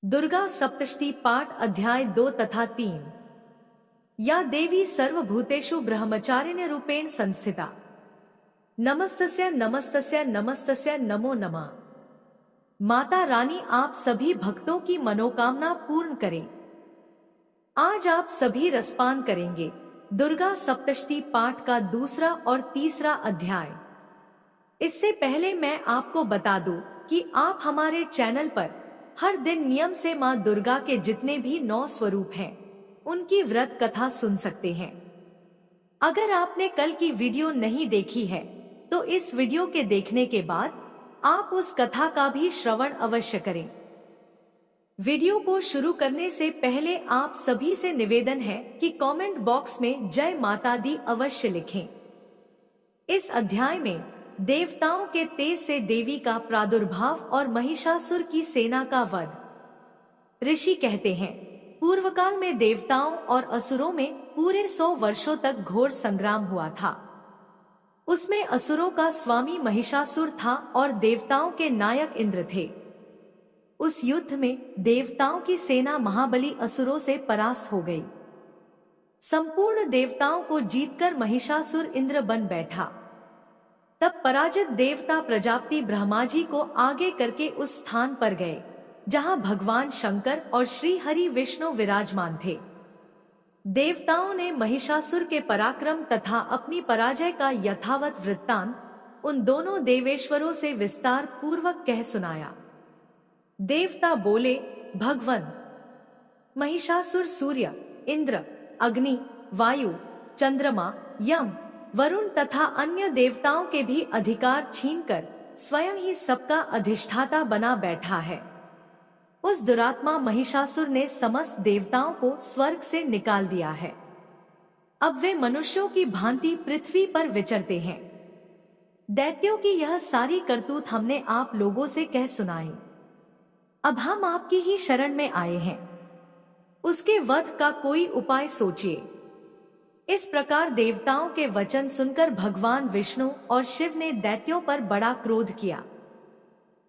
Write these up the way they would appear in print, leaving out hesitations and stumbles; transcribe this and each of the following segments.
दुर्गा सप्तशती पाठ अध्याय 2 तथा 3। या देवी सर्वभूतेषु ब्रह्मचारिण्य रूपेण संस्थिता। नमस्तस्य नमस्तस्य नमस्तस्य नमो नमः। माता रानी आप सभी भक्तों की मनोकामना पूर्ण करें। आज आप सभी रसपान करेंगे दुर्गा सप्तशती पाठ का दूसरा और तीसरा अध्याय। इससे पहले मैं आपको बता दूं कि आप हमारे चैनल पर हर दिन नियम से माँ दुर्गा के जितने भी 9 स्वरूप हैं, उनकी व्रत कथा सुन सकते हैं। अगर आपने कल की वीडियो नहीं देखी है, तो इस वीडियो के देखने के बाद आप उस कथा का भी श्रवण अवश्य करें। वीडियो को शुरू करने से पहले आप सभी से निवेदन है कि कमेंट बॉक्स में जय माता दी अवश्य लिखें। इस अध्याय में देवताओं के तेज से देवी का प्रादुर्भाव और महिषासुर की सेना का वध। ऋषि कहते हैं, पूर्व काल में देवताओं और असुरों में पूरे 100 वर्षों तक घोर संग्राम हुआ था। उसमें असुरों का स्वामी महिषासुर था और देवताओं के नायक इंद्र थे। उस युद्ध में देवताओं की सेना महाबली असुरों से परास्त हो गई। संपूर्ण देवताओं को जीतकर महिषासुर इंद्र बन बैठा। तब पराजित देवता प्रजापति ब्रह्मा जी को आगे करके उस स्थान पर गए जहां भगवान शंकर और श्री हरि विष्णु विराजमान थे। देवताओं ने महिषासुर के पराक्रम तथा अपनी पराजय का यथावत वृत्तांत उन दोनों देवेश्वरों से विस्तार पूर्वक कह सुनाया। देवता बोले, भगवन, महिषासुर सूर्य, इंद्र, अग्नि, वायु, चंद्रमा, यम, वरुण तथा अन्य देवताओं के भी अधिकार छीनकर स्वयं ही सबका अधिष्ठाता बना बैठा है। उस दुरात्मा महिषासुर ने समस्त देवताओं को स्वर्ग से निकाल दिया है। अब वे मनुष्यों की भांति पृथ्वी पर विचरते हैं। दैत्यों की यह सारी करतूत हमने आप लोगों से कह सुनाई। अब हम आपकी ही शरण में आए हैं। उसके वध का कोई उपाय सोचिए। इस प्रकार देवताओं के वचन सुनकर भगवान विष्णु और शिव ने दैत्यों पर बड़ा क्रोध किया।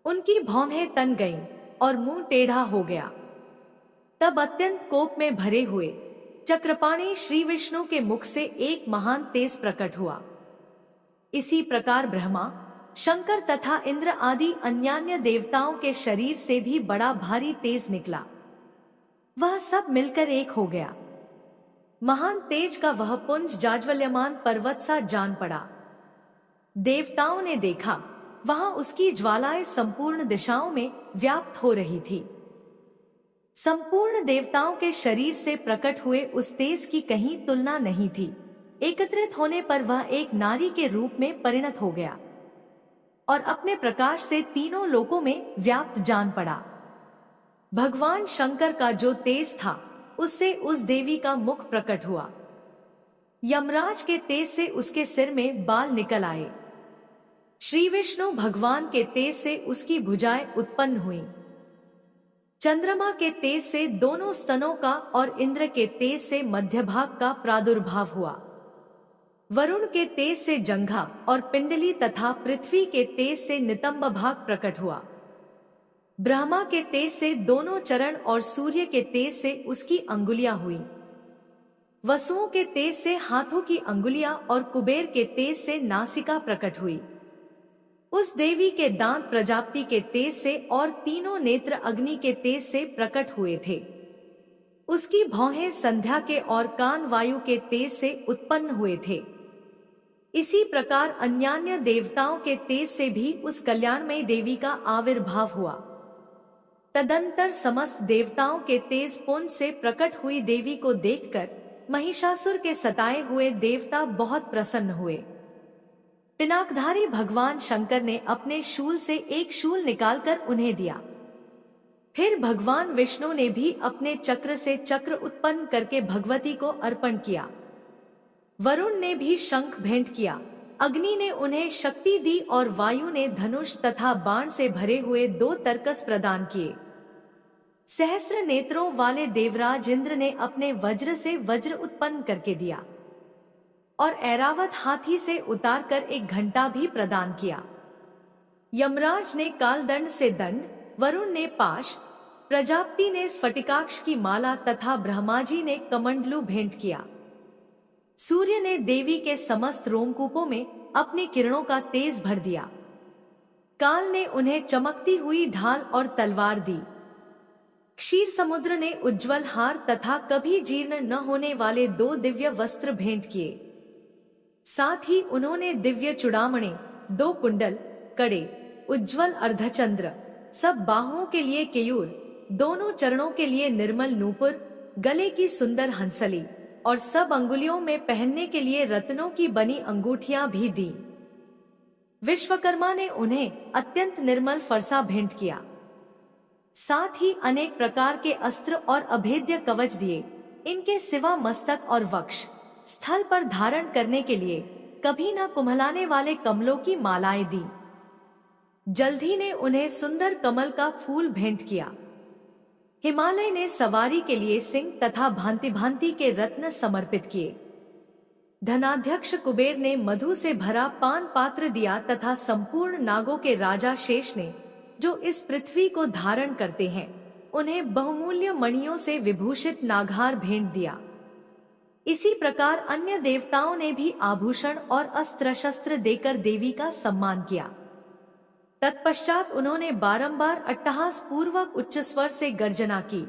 उनकी भौहें तन गईं और मुंह टेढ़ा हो गया। तब अत्यंत कोप में भरे हुए चक्रपाणी श्री विष्णु के मुख से एक महान तेज प्रकट हुआ। इसी प्रकार ब्रह्मा, शंकर तथा इंद्र आदि अन्यान्य देवताओं के शरीर से भी बड़ा भारी तेज निकला। वह सब मिलकर एक हो गया। महान तेज का वह पुंज जाज्वल्यमान पर्वत सा जान पड़ा। देवताओं ने देखा, वहां उसकी ज्वालाएं संपूर्ण दिशाओं में व्याप्त हो रही थी। संपूर्ण देवताओं के शरीर से प्रकट हुए उस तेज की कहीं तुलना नहीं थी। एकत्रित होने पर वह एक नारी के रूप में परिणत हो गया और अपने प्रकाश से तीनों लोकों में व्याप्त जान पड़ा। भगवान शंकर का जो तेज था, उससे उस देवी का मुख प्रकट हुआ। यमराज के तेज से उसके सिर में बाल निकल आए। श्री विष्णु भगवान के तेज से उसकी भुजाएं उत्पन्न हुई। चंद्रमा के तेज से दोनों स्तनों का और इंद्र के तेज से मध्य भाग का प्रादुर्भाव हुआ। वरुण के तेज से जंघा और पिंडली तथा पृथ्वी के तेज से नितंब भाग प्रकट हुआ। ब्रह्मा के तेज से दोनों चरण और सूर्य के तेज से उसकी अंगुलियां हुई। वसुओं के तेज से हाथों की अंगुलियां और कुबेर के तेज से नासिका प्रकट हुई। उस देवी के दांत प्रजापति के तेज से और तीनों नेत्र अग्नि के तेज से प्रकट हुए थे। उसकी भौहें संध्या के और कान वायु के तेज से उत्पन्न हुए थे। इसी प्रकार अन्यान्य देवताओं के तेज से भी उस कल्याणमयी देवी का आविर्भाव हुआ। तदंतर समस्त देवताओं के तेज पुंज से प्रकट हुई देवी को देखकर महिषासुर के सताए हुए देवता बहुत प्रसन्न हुए। पिनाकधारी भगवान शंकर ने अपने शूल से एक शूल निकालकर उन्हें दिया। फिर भगवान विष्णु ने भी अपने चक्र से चक्र उत्पन्न करके भगवती को अर्पण किया। वरुण ने भी शंख भेंट किया। अग्नि ने उन्हें शक्ति दी और वायु ने धनुष तथा बाण से भरे हुए 2 तरकस प्रदान किए। सहस्र नेत्रों वाले देवराज इंद्र ने अपने वज्र से वज्र उत्पन्न करके दिया और ऐरावत हाथी से उतारकर एक घंटा भी प्रदान किया। यमराज ने कालदंड से दंड, वरुण ने पाश, प्रजापति ने स्फटिकाक्ष की माला तथा ब्रह्माजी ने कमंडलू भेंट किया। सूर्य ने देवी के समस्त रोमकूपों में अपनी किरणों का तेज भर दिया। काल ने उन्हें चमकती हुई ढाल और तलवार दी। क्षीर समुद्र ने उज्जवल हार तथा कभी जीर्ण न होने वाले 2 दिव्य वस्त्र भेंट किए। साथ ही उन्होंने दिव्य चूड़ामणि, 2 कुंडल, कड़े, उज्जवल अर्धचंद्र, सब बाहुओं के लिए केयूर, दोनों चरणों के लिए निर्मल नूपुर, गले की सुंदर हंसली और सब अंगुलियों में पहनने के लिए रत्नों की बनी अंगूठियां भी दी। विश्वकर्मा ने उन्हें अत्यंत निर्मल फरसा भेंट किया। साथ ही अनेक प्रकार के अस्त्र और अभेद्य कवच दिए। इनके सिवा मस्तक और वक्ष स्थल पर धारण करने के लिए कभी न कुम्हलाने वाले कमलों की मालाएं दी। जल्दी ने उन्हें सुंदर कमल का फूल भेंट किया। हिमालय ने सवारी के लिए सिंह तथा भांति भांति के रत्न समर्पित किए। धनाध्यक्ष कुबेर ने मधु से भरा पान पात्र दिया तथा संपूर्ण नागों के राजा शेष ने, जो इस पृथ्वी को धारण करते हैं, उन्हें बहुमूल्य मणियों से विभूषित नागहार भेंट दिया। इसी प्रकार अन्य देवताओं ने भी आभूषण और अस्त्र शस्त्र देकर देवी का सम्मान किया। तत्पश्चात उन्होंने बारंबार अट्टहास पूर्वक उच्च स्वर से गर्जना की।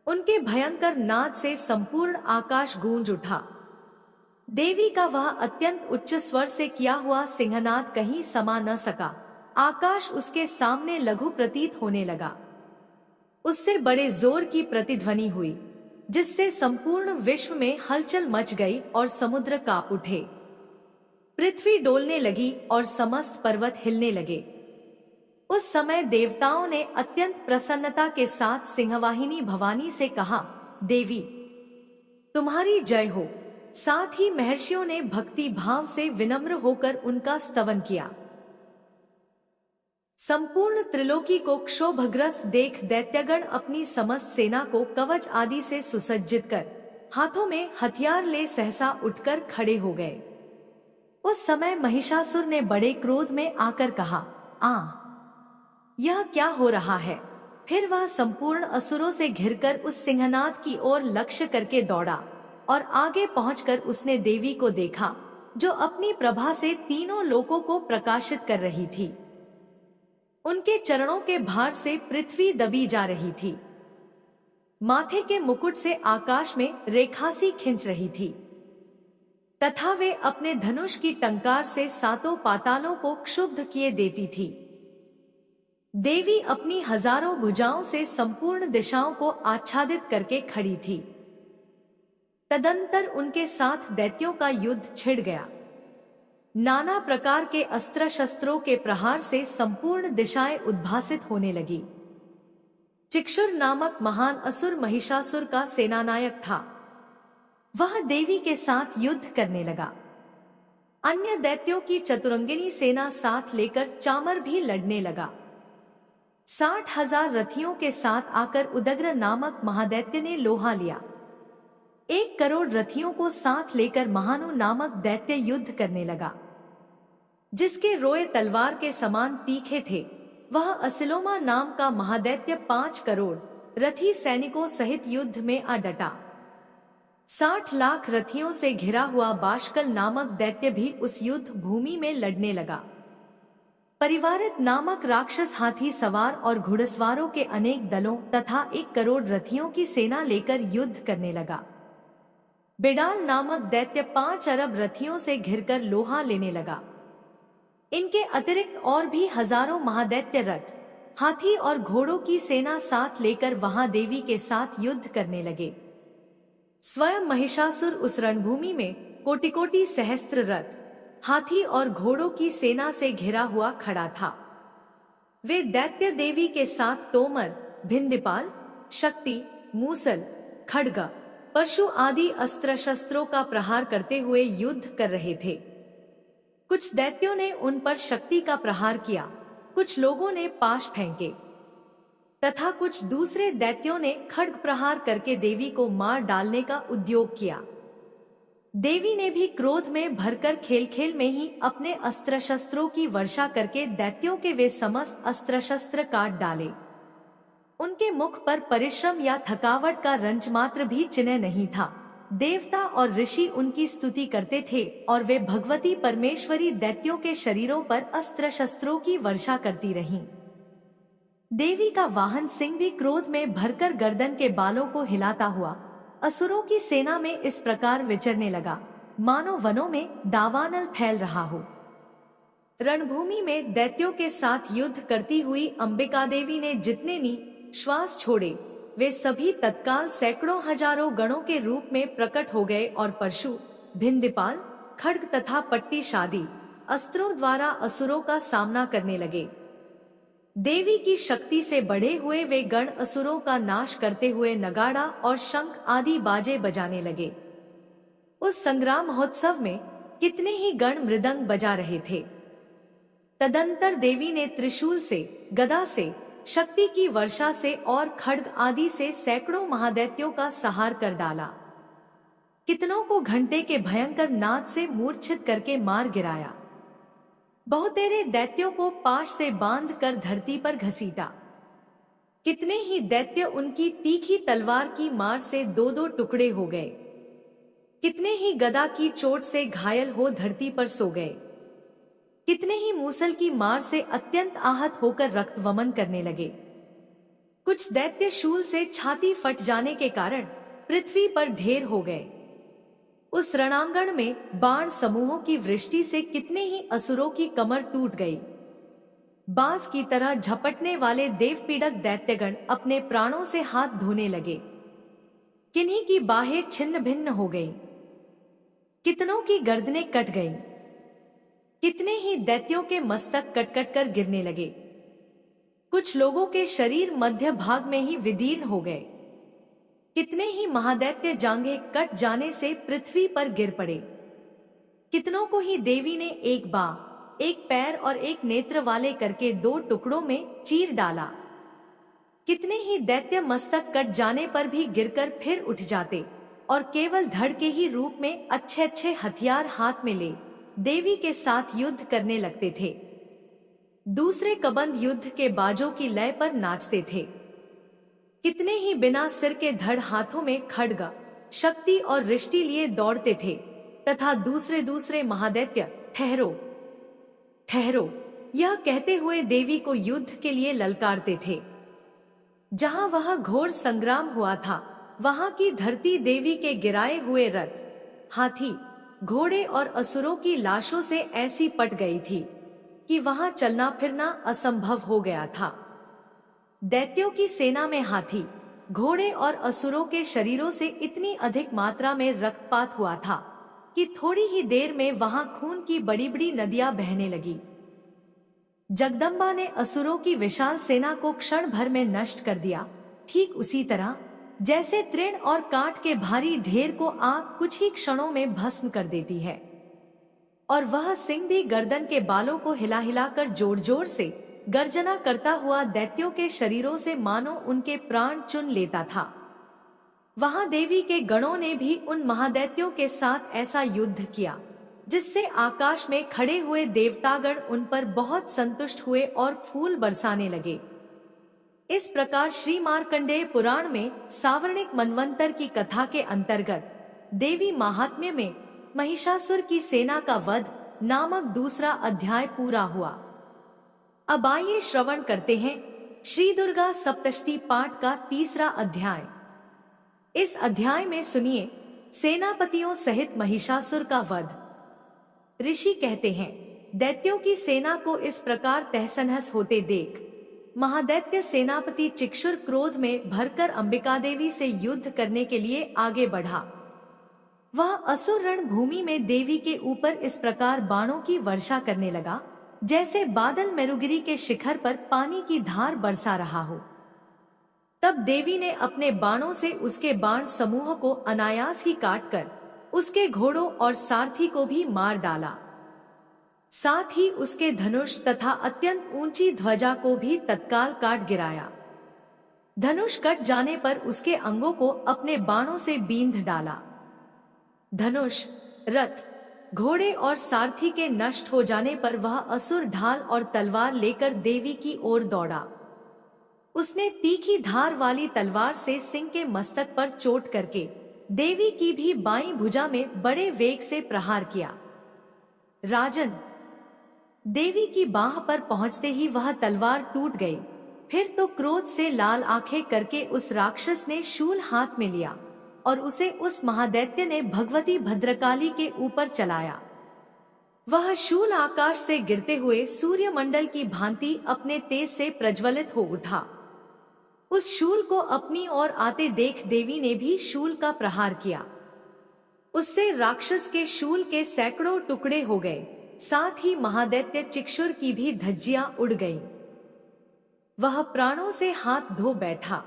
उनके भयंकर नाद से संपूर्ण आकाश गूंज उठा। देवी का वह अत्यंत उच्च स्वर से किया हुआ सिंहनाद कहीं समा न सका। आकाश उसके सामने लघु प्रतीत होने लगा। उससे बड़े जोर की प्रतिध्वनि हुई, जिससे संपूर्ण विश्व में हलचल मच गई और समुद्र कांप उठे। पृथ्वी डोलने लगी और समस्त पर्वत हिलने लगे। उस समय देवताओं ने अत्यंत प्रसन्नता के साथ सिंहवाहिनी भवानी से कहा, देवी तुम्हारी जय हो। साथ ही महर्षियों ने भक्ति भाव से विनम्र होकर उनका स्तवन किया। संपूर्ण त्रिलोकी को क्षोभग्रस्त देख दैत्यगण अपनी समस्त सेना को कवच आदि से सुसज्जित कर हाथों में हथियार ले सहसा उठकर खड़े हो गए। उस समय महिषासुर ने बड़े क्रोध में आकर कहा, यह क्या हो रहा है? फिर वह संपूर्ण असुरों से घिरकर उस सिंहनाद की ओर लक्ष्य करके दौड़ा और आगे पहुंचकर उसने देवी को देखा, जो अपनी प्रभा से तीनों लोकों को प्रकाशित कर रही थी। उनके चरणों के भार से पृथ्वी दबी जा रही थी। माथे के मुकुट से आकाश में रेखासी खिंच रही थी तथा वे अपने धनुष की टंकार से सातों पातालों को क्षुब्ध किए देती थी। देवी अपनी हजारों भुजाओं से संपूर्ण दिशाओं को आच्छादित करके खड़ी थी। तदंतर उनके साथ दैत्यों का युद्ध छिड़ गया। नाना प्रकार के अस्त्र शस्त्रों के प्रहार से संपूर्ण दिशाएं उद्भासित होने लगी। चिक्षुर नामक महान असुर महिषासुर का सेनानायक था। वह देवी के साथ युद्ध करने लगा। अन्य दैत्यों की चतुरंगिणी सेना साथ लेकर चामर भी लड़ने लगा। 60,000 रथियों के साथ आकर उदग्र नामक महादैत्य ने लोहा लिया। 1 करोड़ रथियों को साथ लेकर महानु नामक दैत्य युद्ध करने लगा। जिसके रोए तलवार के समान तीखे थे, वह असिलोमा नाम का महादैत्य 5 करोड़ रथी सैनिकों सहित युद्ध में आ डटा। 60 लाख रथियों से घिरा हुआ बाशकल नामक दैत्य भी उस युद्ध भूमि में लड़ने लगा। परिवारित नामक राक्षस हाथी सवार और घुड़सवारों के अनेक दलों तथा 1 करोड़ रथियों की सेना लेकर युद्ध करने लगा। बिडाल नामक दैत्य 5 अरब रथियों से घिरकर लोहा लेने लगा। इनके अतिरिक्त और भी हजारों महादैत्य रथ, हाथी और घोड़ों की सेना साथ लेकर वहां देवी के साथ युद्ध करने लगे। स्वयं महिषासुर उस रणभूमि में कोटि-कोटि सहस्त्र रथ, हाथी और घोड़ों की सेना से घिरा हुआ खड़ा था। वे दैत्य देवी के साथ तोमर, भिंदीपाल, शक्ति, मूसल, खड्ग, परशु आदि अस्त्र शस्त्रों का प्रहार करते हुए युद्ध कर रहे थे। कुछ दैत्यों ने उन पर शक्ति का प्रहार किया, कुछ लोगों ने पाश फेंके तथा कुछ दूसरे दैत्यों ने खड्ग प्रहार करके देवी को मार डालने का उद्योग किया। देवी ने भी क्रोध में भरकर खेल खेल में ही अपने अस्त्र शस्त्रों की वर्षा करके दैत्यों के वे समस्त अस्त्र शस्त्र काट डाले। उनके मुख पर परिश्रम या थकावट का रंज मात्र भी चिन्ह नहीं था। देवता और ऋषि उनकी स्तुति करते थे और वे भगवती परमेश्वरी दैत्यों के शरीरों पर अस्त्र शस्त्रों की वर्षा करती रहीं। देवी का वाहन सिंह भी क्रोध में भरकर गर्दन के बालों को हिलाता हुआ असुरों की सेना में इस प्रकार विचरने लगा, मानो वनों में दावानल फैल रहा हो। रणभूमि में दैत्यों के साथ युद्ध करती हुई अंबिका देवी ने जितने श्वास छोड़े, वे सभी तत्काल सैकड़ों हजारों गणों के रूप में प्रकट हो गए और परशु, भिंदीपाल, खड्ग तथा पट्टीशादी अस्त्रों द्वारा असुरों का सामना करने लगे। देवी की शक्ति से बढ़े हुए वे गण असुरों का नाश करते हुए नगाड़ा और शंख आदि बाजे बजाने लगे। उस संग्राम महोत्सव में कितने ही गण मृदंग बजा रहे थे। तदंतर देवी ने त्रिशूल से, गदा से, शक्ति की वर्षा से और खड्ग आदि से सैकड़ों महादैत्यों का संहार कर डाला। कितनों को घंटे के भयंकर नाद से मूर्छित करके मार गिराया। बहुतेरे दैत्यों को पाश से बांध कर धरती पर घसीटा। कितने ही दैत्य उनकी तीखी तलवार की मार से दो दो टुकड़े हो गए। कितने ही गदा की चोट से घायल हो धरती पर सो गए। कितने ही मूसल की मार से अत्यंत आहत होकर रक्त वमन करने लगे। कुछ दैत्य शूल से छाती फट जाने के कारण पृथ्वी पर ढेर हो गए। उस रणांगण में बाण समूहों की वृष्टि से कितने ही असुरों की कमर टूट गई। बांस की तरह झपटने वाले देवपीड़क दैत्यगण अपने प्राणों से हाथ धोने लगे। किन्हीं की बाहें छिन्न भिन्न हो गईं। कितनों की गर्दनें कट गईं। कितने ही दैत्यों के मस्तक कट-कट कर गिरने लगे। कुछ लोगों के शरीर मध्य भाग में ही विदीर्ण हो गए। कितने ही महादैत्य जांघें कट जाने से पृथ्वी पर गिर पड़े। कितनों को ही देवी ने एक बांह, एक पैर और एक नेत्र वाले करके दो टुकड़ों में चीर डाला। कितने ही दैत्य मस्तक कट जाने पर भी गिरकर फिर उठ जाते और केवल धड़ के ही रूप में अच्छे अच्छे हथियार हाथ में ले देवी के साथ युद्ध करने लगते थे। दूसरे कबंध युद्ध के बाजों की लय पर नाचते थे। कितने ही बिना सिर के धड़ हाथों में खड्ग, शक्ति और रिष्टि लिए दौड़ते थे तथा दूसरे दूसरे महादैत्य ठहरो ठहरो यह कहते हुए देवी को युद्ध के लिए ललकारते थे। जहां वह घोर संग्राम हुआ था, वहां की धरती देवी के गिराए हुए रथ, हाथी, घोड़े और असुरों की लाशों से ऐसी पट गई थी कि वहां चलना फिरना असंभव हो गया था। दैत्यों की सेना में हाथी, घोड़े और असुरों के शरीरों से इतनी अधिक मात्रा में रक्तपात हुआ था कि थोड़ी ही देर में वहां खून की बड़ी बड़ी नदियां बहने लगी। जगदम्बा ने असुरों की विशाल सेना को क्षण भर में नष्ट कर दिया, ठीक उसी तरह जैसे तृण और कांट के भारी ढेर को आग कुछ ही क्षणों में भस्म कर देती है। और वह सिंह भी गर्दन के बालों को हिला हिलाकर जोर जोर से गर्जना करता हुआ दैत्यों के शरीरों से मानो उनके प्राण चुन लेता था। वहां देवी के गणों ने भी उन महादैत्यों के साथ ऐसा युद्ध किया जिससे आकाश में खड़े हुए देवतागण उन पर बहुत संतुष्ट हुए और फूल बरसाने लगे। इस प्रकार श्री मार्कंडेय पुराण में सावर्णिक मनवंतर की कथा के अंतर्गत देवी महात्म्य में महिषासुर की सेना का वध नामक दूसरा अध्याय पूरा हुआ। अब आइए श्रवण करते हैं श्री दुर्गा सप्तशती पाठ का तीसरा अध्याय। इस अध्याय में सुनिए सेनापतियों सहित महिषासुर का वध। ऋषि कहते हैं, दैत्यों की सेना को इस प्रकार तहस-नहस होते देख महादैत्य सेनापति चिक्षुर क्रोध में भरकर अंबिका देवी से युद्ध करने के लिए आगे बढ़ा। वह असुर रणभूमि में देवी के ऊपर इस प्रकार बाणों की वर्षा करने लगा जैसे बादल मेरुगिरी के शिखर पर पानी की धार बरसा रहा हो। तब देवी ने अपने बाणों से उसके बाण समूह को अनायास ही काटकर उसके घोड़ों और सारथी को भी मार डाला। साथ ही उसके धनुष तथा अत्यंत ऊंची ध्वजा को भी तत्काल काट गिराया। धनुष कट जाने पर उसके अंगों को अपने बाणों से बींध डाला। धनुष, रथ, घोड़े और सारथी के नष्ट हो जाने पर वह असुर ढाल और तलवार लेकर देवी की ओर दौड़ा। उसने तीखी धार वाली तलवार से सिंह के मस्तक पर चोट करके देवी की भी बाईं भुजा में बड़े वेग से प्रहार किया। राजन, देवी की बाह पर पहुंचते ही वह तलवार टूट गई। फिर तो क्रोध से लाल आंखें करके उस राक्षस ने शूल हाथ में लिया और उसे उस महादैत्य ने भगवती भद्रकाली के ऊपर चलाया। वह शूल आकाश से गिरते हुए सूर्यमंडल की भांति अपने तेज से प्रज्वलित हो उठा। उस शूल को अपनी ओर आते देख देवी ने भी शूल का प्रहार किया। उससे राक्षस के शूल के सैकड़ों टुकड़े हो गए, साथ ही महादैत्य चिक्षुर की भी धज्जियां उड़ गईं। वह प्राणों से हाथ धो बैठा।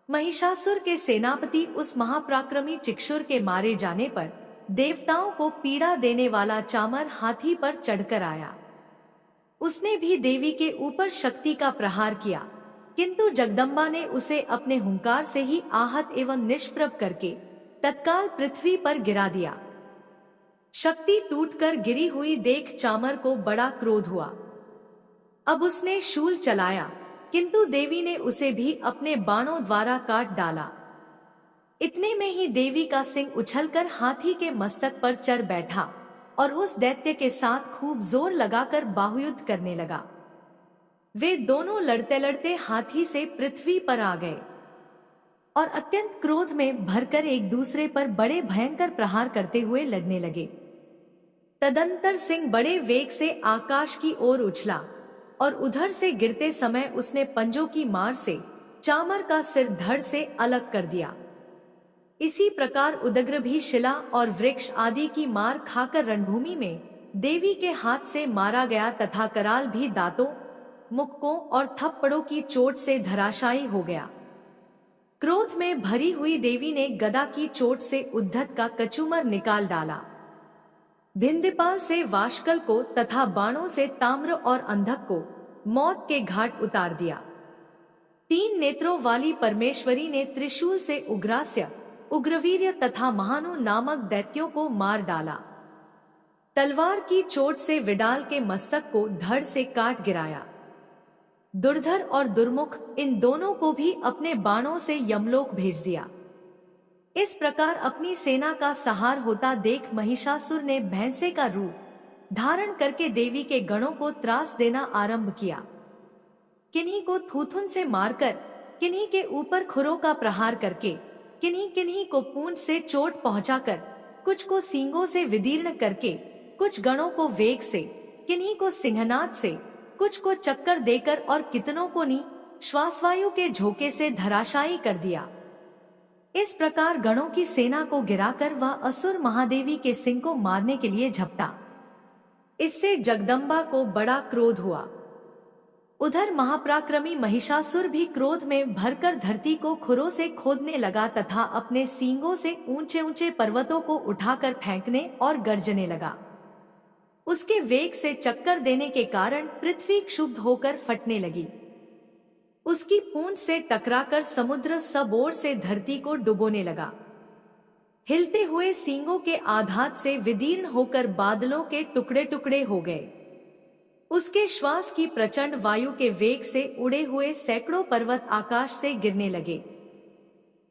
महिषासुर के सेनापति उस महापराक्रमी चिक्षुर के मारे जाने पर देवताओं को पीड़ा देने वाला चामर हाथी पर चढ़कर आया। उसने भी देवी के ऊपर शक्ति का प्रहार किया, किंतु जगदम्बा ने उसे अपने हुंकार से ही आहत एवं निष्प्रभ करके तत्काल पृथ्वी पर गिरा दिया। शक्ति टूटकर गिरी हुई देख चामर को बड़ा क्रोध हुआ। अब उसने शूल चलाया, किंतु देवी ने उसे भी अपने बाणों द्वारा काट डाला। इतने में ही देवी का सिंह उछलकर हाथी के मस्तक पर चढ़ बैठा और उस दैत्य के साथ खूब जोर लगाकर बाहुयुद्ध करने लगा। वे दोनों लड़ते लड़ते हाथी से पृथ्वी पर आ गए और अत्यंत क्रोध में भरकर एक दूसरे पर बड़े भयंकर प्रहार करते हुए लड़ने लगे। तदंतर सिंह बड़े वेग से आकाश की ओर उछला और उधर से गिरते समय उसने पंजों की मार से चामर का सिर धड़ से अलग कर दिया। इसी प्रकार उदग्र भी शिला और वृक्ष आदि की मार खाकर रणभूमि में देवी के हाथ से मारा गया तथा कराल भी दांतों, मुक्कों और थप्पड़ों की चोट से धराशायी हो गया। क्रोध में भरी हुई देवी ने गदा की चोट से उद्धत का कचूमर निकाल डाला। भिंदीपाल से वाशकल को तथा बाणों से ताम्र और अंधक को मौत के घाट उतार दिया। 3 नेत्रों वाली परमेश्वरी ने त्रिशूल से उग्रास्य, उग्रवीर्य तथा महानु नामक दैत्यों को मार डाला। तलवार की चोट से विडाल के मस्तक को धड़ से काट गिराया। दुर्धर और दुर्मुख इन दोनों को भी अपने बाणों से यमलोक भेज दिया। इस प्रकार अपनी सेना का सहार होता देख महिषासुर ने भैंसे का रूप धारण करके देवी के गणों को त्रास देना आरंभ किया। किन्हीं को थूथुन से मारकर, किन्हीं के ऊपर खुरों का प्रहार करके, किन्हीं किन्हीं को पूंछ से चोट पहुंचाकर, कुछ को सींगों से विदीर्ण करके, कुछ गणों को वेग से, किन्हीं को सिंहनाद से, कुछ को चक्कर देकर और कितनों को नी श्वासवायु के झोंके से धराशायी कर दिया। इस प्रकार गणों की सेना को गिराकर वह असुर महादेवी के सिंह को मारने के लिए झपटा। इससे जगदम्बा को बड़ा क्रोध हुआ। उधर महापराक्रमी महिषासुर भी क्रोध में भरकर धरती को खुरों से खोदने लगा तथा अपने सींगों से ऊंचे ऊंचे पर्वतों को उठाकर फेंकने और गर्जने लगा। उसके वेग से चक्कर देने के कारण पृथ्वी क्षुब्ध होकर फटने लगी। उसकी पूंछ से टकराकर समुद्र सब ओर से धरती को डुबोने लगा। हिलते हुए सींगों के आघात से विदीर्ण होकर बादलों के टुकड़े टुकड़े हो गए। उसके श्वास की प्रचंड वायु के वेग से उड़े हुए सैकड़ों पर्वत आकाश से गिरने लगे।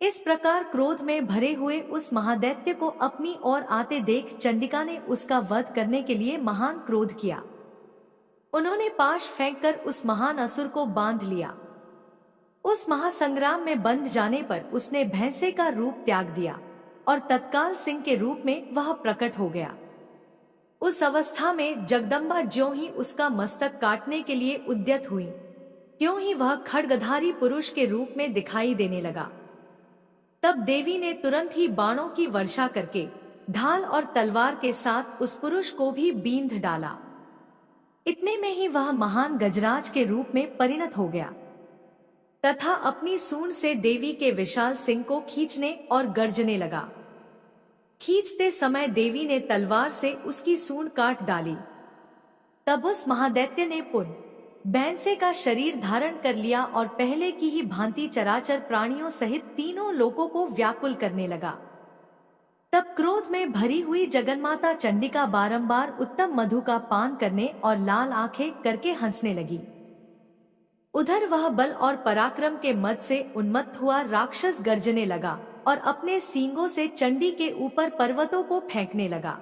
इस प्रकार क्रोध में भरे हुए उस महादैत्य को अपनी ओर आते देख चंडिका ने उसका वध करने के लिए महान क्रोध किया। उन्होंने पाश फेंककर उस महान असुर को बांध लिया। उस महासंग्राम में बंध जाने पर उसने भैंसे का रूप त्याग दिया और तत्काल सिंह के रूप में वह प्रकट हो गया। उस अवस्था में जगदम्बा ज्यों ही उसका मस्तक काटने के लिए उद्यत हुई, त्यों ही वह खड्गधारी पुरुष के रूप में दिखाई देने लगा। तब देवी ने तुरंत ही बाणों की वर्षा करके ढाल और तलवार के साथ उस पुरुष को भी बींध डाला। इतने में ही वह महान गजराज के रूप में परिणत हो गया तथा अपनी सूंड से देवी के विशाल सिंह को खींचने और गर्जने लगा। खींचते समय देवी ने तलवार से उसकी सूंड काट डाली। तब उस महादैत्य ने पुनः भैंसे का शरीर धारण कर लिया और पहले की ही भांति चराचर प्राणियों सहित तीनों लोकों को व्याकुल करने लगा। तब क्रोध में भरी हुई जगन्माता चंडिका बारंबार उत्तम मधु का पान करने और लाल आंखें करके हंसने लगी। उधर वह बल और पराक्रम के मद से उन्मत्त हुआ राक्षस गर्जने लगा और अपने सींगों से चंडी के ऊपर पर्वतों को फेंकने लगा।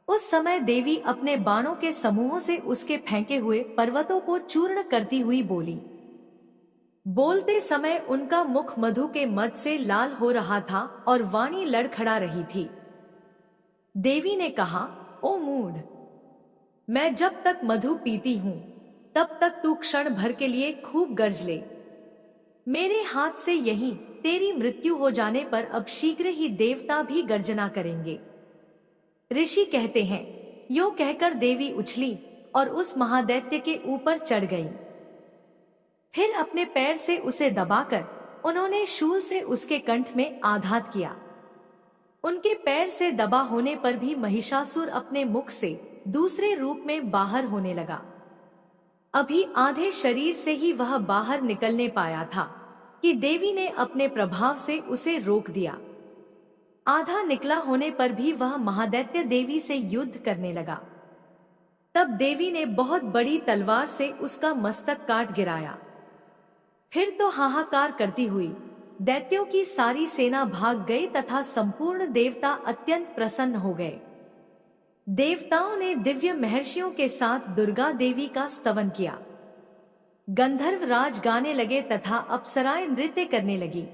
उस समय देवी अपने बाणों के समूहों से उसके फेंके हुए पर्वतों को चूर्ण करती हुई बोली। बोलते समय उनका मुख मधु के मद से लाल हो रहा था और वाणी लड़खड़ा रही थी। देवी ने कहा, ओ मूढ़, मैं जब तक मधु पीती हूं तब तक तू क्षण भर के लिए खूब गर्ज ले। मेरे हाथ से यही तेरी मृत्यु हो जाने पर अब शीघ्र ही देवता भी गर्जना करेंगे। ऋषि कहते हैं, यो कहकर देवी उछली और उस महादैत्य के ऊपर चढ़ गई। फिर अपने पैर से उसे दबाकर उन्होंने शूल से उसके कंठ में आघात किया। उनके पैर से दबा होने पर भी महिषासुर अपने मुख से दूसरे रूप में बाहर होने लगा। अभी आधे शरीर से ही वह बाहर निकलने पाया था कि देवी ने अपने प्रभाव से उसे रोक दिया। आधा निकला होने पर भी वह महादैत्य देवी से युद्ध करने लगा। तब देवी ने बहुत बड़ी तलवार से उसका मस्तक काट गिराया। फिर तो हाहाकार करती हुई दैत्यों की सारी सेना भाग गई तथा संपूर्ण देवता अत्यंत प्रसन्न हो गए। देवताओं ने दिव्य महर्षियों के साथ दुर्गा देवी का स्तवन किया। गंधर्व राज गाने लगे तथा अप्सराएं नृत्य करने लगी।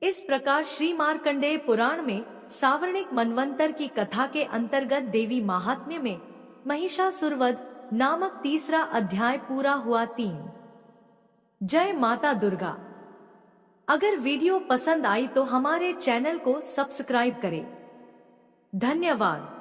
इस प्रकार श्री मार्कंडेय पुराण में सावर्णिक मनवंतर की कथा के अंतर्गत देवी महात्म्य में महिषासुरवध नामक तीसरा अध्याय पूरा हुआ। 3। जय माता दुर्गा। अगर वीडियो पसंद आई तो हमारे चैनल को सब्सक्राइब करें। धन्यवाद।